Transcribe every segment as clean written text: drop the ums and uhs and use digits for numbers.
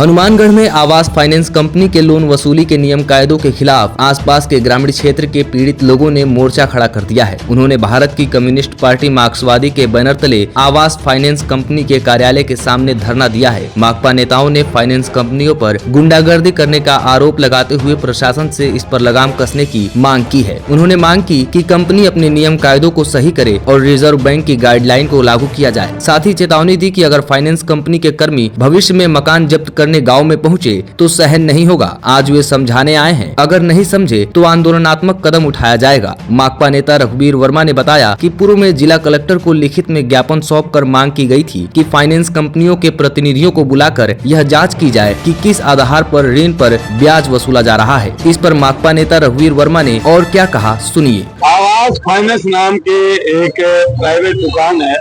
हनुमानगढ़ में आवास finance company के लोन वसूली के नियम कायदों के खिलाफ आसपास के ग्रामीण क्षेत्र के पीड़ित लोगों ने मोर्चा खड़ा कर दिया है। उन्होंने भारत की कम्युनिस्ट पार्टी मार्क्सवादी के बैनर तले आवास फाइनेंस कंपनी के कार्यालय के सामने धरना दिया है। माकपा नेताओं ने फाइनेंस कंपनियों पर गुंडागर्दी करने का आरोप लगाते हुए प्रशासन से इस पर लगाम कसने की मांग की है। उन्होंने मांग की कि कंपनी अपने नियम कायदों को सही करे और रिजर्व बैंक की गाइडलाइन को लागू किया जाए। साथ ही चेतावनी दी कि अगर फाइनेंस कंपनी के कर्मी भविष्य में मकान जब्त करने गांव में पहुंचे तो सहन नहीं होगा। आज वे समझाने आए हैं, अगर नहीं समझे तो आंदोलनात्मक कदम उठाया जाएगा। माकपा नेता रघुवीर वर्मा ने बताया कि पूर्व में जिला कलेक्टर को लिखित में ज्ञापन सौंपकर मांग की गई थी कि फाइनेंस कंपनियों के प्रतिनिधियों को बुलाकर यह जांच की जाए कि किस आधार पर ऋण पर ब्याज वसूला जा रहा है। इस पर माकपा नेता रघुवीर वर्मा ने और क्या कहा, सुनिए। आवास फाइनेंस नाम के एक प्राइवेट दुकान है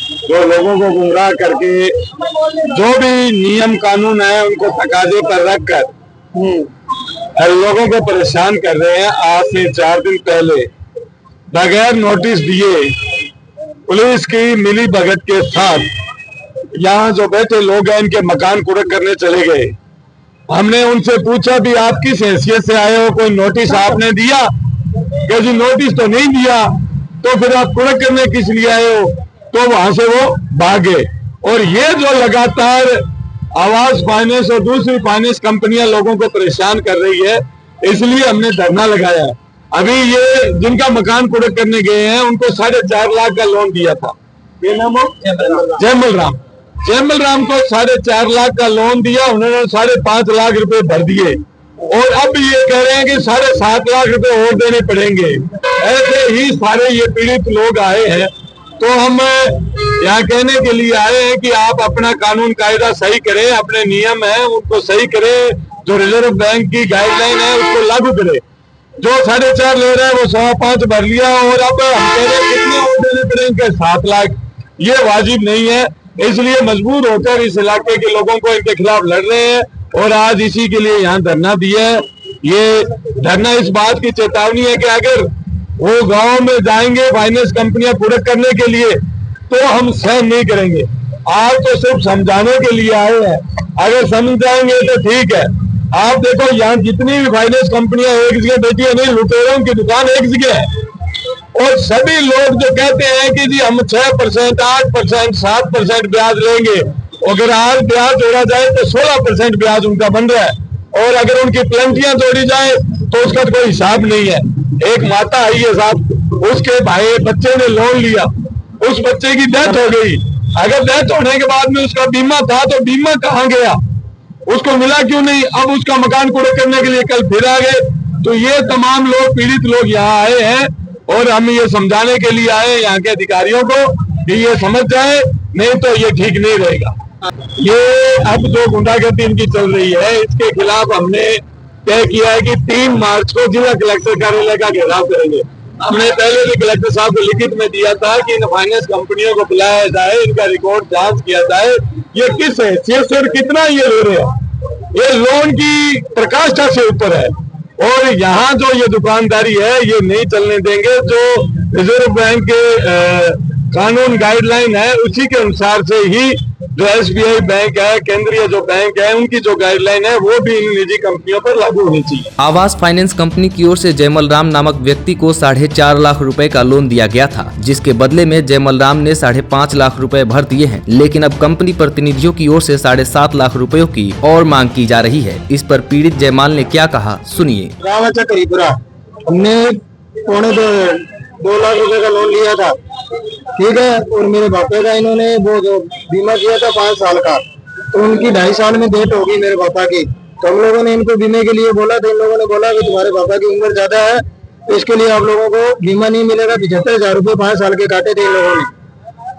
जो लोगों को गुमराह करके जो भी नियम कानून है उनको तकाजे पर रखकर लोगों को परेशान कर रहे हैं। आज से 4 दिन पहले बगैर नोटिस दिए पुलिस की मिली भगत के साथ यहाँ जो बैठे लोग हैं इनके मकान कुड़क करने चले गए। हमने उनसे पूछा भी आप किस हैसियत से आए हो, कोई नोटिस आपने दिया? कि जी नोटिस तो नहीं दिया। तो फिर आप कुड़क करने किस लिए आए हो? तो वहां से वो भागे। और ये जो लगातार आवास फाइनेंस और दूसरी फाइनेंस कंपनियां लोगों को परेशान कर रही है, इसलिए हमने धरना लगाया। अभी ये जिनका मकान कुड़क करने गए हैं उनको 4.5 लाख का लोन दिया था। ये नाम हो जयमल राम को 4.5 लाख का लोन दिया, उन्होंने 5.5 लाख रुपए भर दिए और अब ये कह रहे हैं कि 7.5 लाख रुपए और देने पड़ेंगे। ऐसे ही सारे ये पीड़ित लोग आए हैं। तो हम यहाँ कहने के लिए आए हैं कि आप अपना कानून कायदा सही करें, अपने नियम है उनको सही करें, जो रिजर्व बैंक की गाइडलाइन है उसको लागू करें। जो 4.5 ले रहे हैं वो 5.25 भर लिया और अब हम कह रहे हैं कितने और देने पड़ेंगे? 7 लाख। ये वाजिब नहीं है, इसलिए मजबूर होकर इस इलाके के लोगों को इनके खिलाफ लड़ रहे हैं और आज इसी के लिए यहाँ धरना दिया है। ये धरना इस बात की चेतावनी है कि अगर वो गांव में जाएंगे फाइनेंस कंपनियां पूरा करने के लिए तो हम सहन नहीं करेंगे। आज तो सिर्फ समझाने के लिए आए हैं, अगर समझ जाएंगे तो ठीक है। आप देखो यहाँ जितनी भी फाइनेंस कंपनियां एक जगह बैठी है, नहीं लुटेरों की दुकान एक जगह है और सभी लोग जो कहते हैं कि जी हम 6%, 8%, 7% ब्याज लेंगे, अगर आज ब्याज जोड़ा जाए तो 16% ब्याज उनका बन रहा है और अगर उनकी प्लेंटियां जोड़ी जाए तो उसका कोई हिसाब नहीं है। एक माता आई है साहब, उसके भाई बच्चे ने लोन लिया, उस बच्चे की डेथ हो गई। अगर डेथ होने के बाद में उसका बीमा था तो बीमा कहाँ गया, उसको मिला क्यों नहीं? अब उसका मकान कुड़क करने के लिए कल फिर आ गए। तो ये तमाम लोग पीड़ित लोग यहाँ आए हैं और हम ये समझाने के लिए आए यहाँ के अधिकारियों को कि ये समझ जाए, नहीं तो ये ठीक नहीं रहेगा। ये अब जो गुंडागर्दी इनकी चल रही है इसके खिलाफ हमने तय किया है कि 3 मार्च को जिला कलेक्टर कार्यालय का घेराव करेंगे। हमने पहले भी कलेक्टर साहब को लिखित में दिया था कि इन फाइनेंस कंपनियों को बुलाया जाए, इनका रिकॉर्ड जांच किया जाए, ये किस हैसियत से कितना ये ले रहे हैं। ये लोन की प्रकाष्ठा से ऊपर है और यहाँ जो ये दुकानदारी है ये नहीं चलने देंगे। जो रिजर्व बैंक के कानून गाइडलाइन है उसी के अनुसार से ही जो SBI बैंक है, केंद्रीय जो बैंक है, उनकी जो गाइडलाइन है वो भी इन निजी कंपनियों पर लागू होनी चाहिए। आवास फाइनेंस कंपनी की ओर से जयमल राम नामक व्यक्ति को 4.5 लाख रुपए का लोन दिया गया था, जिसके बदले में जयमल राम ने 5.5 लाख रुपए भर दिए हैं। लेकिन अब कंपनी प्रतिनिधियों की ओर से 7.5 लाख रुपयों की और मांग की जा रही है। इस पर पीड़ित जयमाल ने क्या कहा, सुनिए। हमने 2 लाख रुपए का लोन लिया था, ठीक है, और मेरे पापा का इन्होंने वो जो बीमा किया था 5 साल का, तो उनकी 2.5 साल में डेथ होगी मेरे पापा की। तो हम लोगों ने इनको बीमे के लिए बोला तो इन लोगों ने बोला कि तुम्हारे पापा की उम्र ज्यादा है तो इसके लिए आप लोगों को बीमा नहीं मिलेगा। 75,000 रुपए 5 साल के काटे थे इन लोगों ने,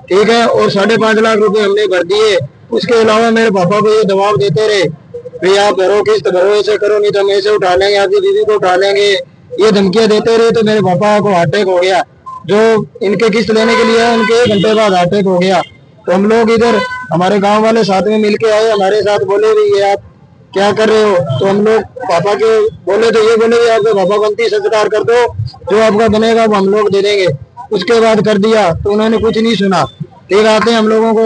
ठीक है, और 5.5 लाख रुपए हमने भर दिए। उसके अलावा मेरे पापा को ये दबाव देते रहे, भाई आप भरो, किस्त भरो, ऐसे करो, नहीं तो हम ऐसे उठा लेंगे, आपकी दीदी को उठा लेंगे, ये धमकियां देते रहे। तो मेरे पापा को हार्ट अटैक हो गया, जो इनके किस्त लेने के लिए उनके 1 घंटे बाद हार्ट अटैक हो गया। तो हम लोग इधर हमारे गांव वाले साथ में मिलके आए, हमारे साथ बोले भी ये आप क्या कर रहे हो? तो हम लोग पापा के बोले तो ये बोले आपके पापा को अंतिम संस्कार कर दो, जो आपका बनेगा वो हम लोग दे देंगे। उसके बाद कर दिया तो उन्होंने कुछ नहीं सुना। फिर आते हम लोगों को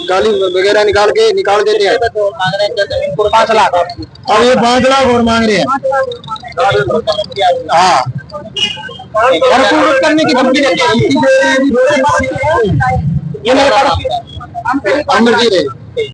गाली वगैरह निकाल देते हैं। 5 लाख अब ये 5 लाख और मांग रहे हैं। हाँ, भरपूर करने की धमकी देते हैं। ये मेरे पास अमर जी रहे।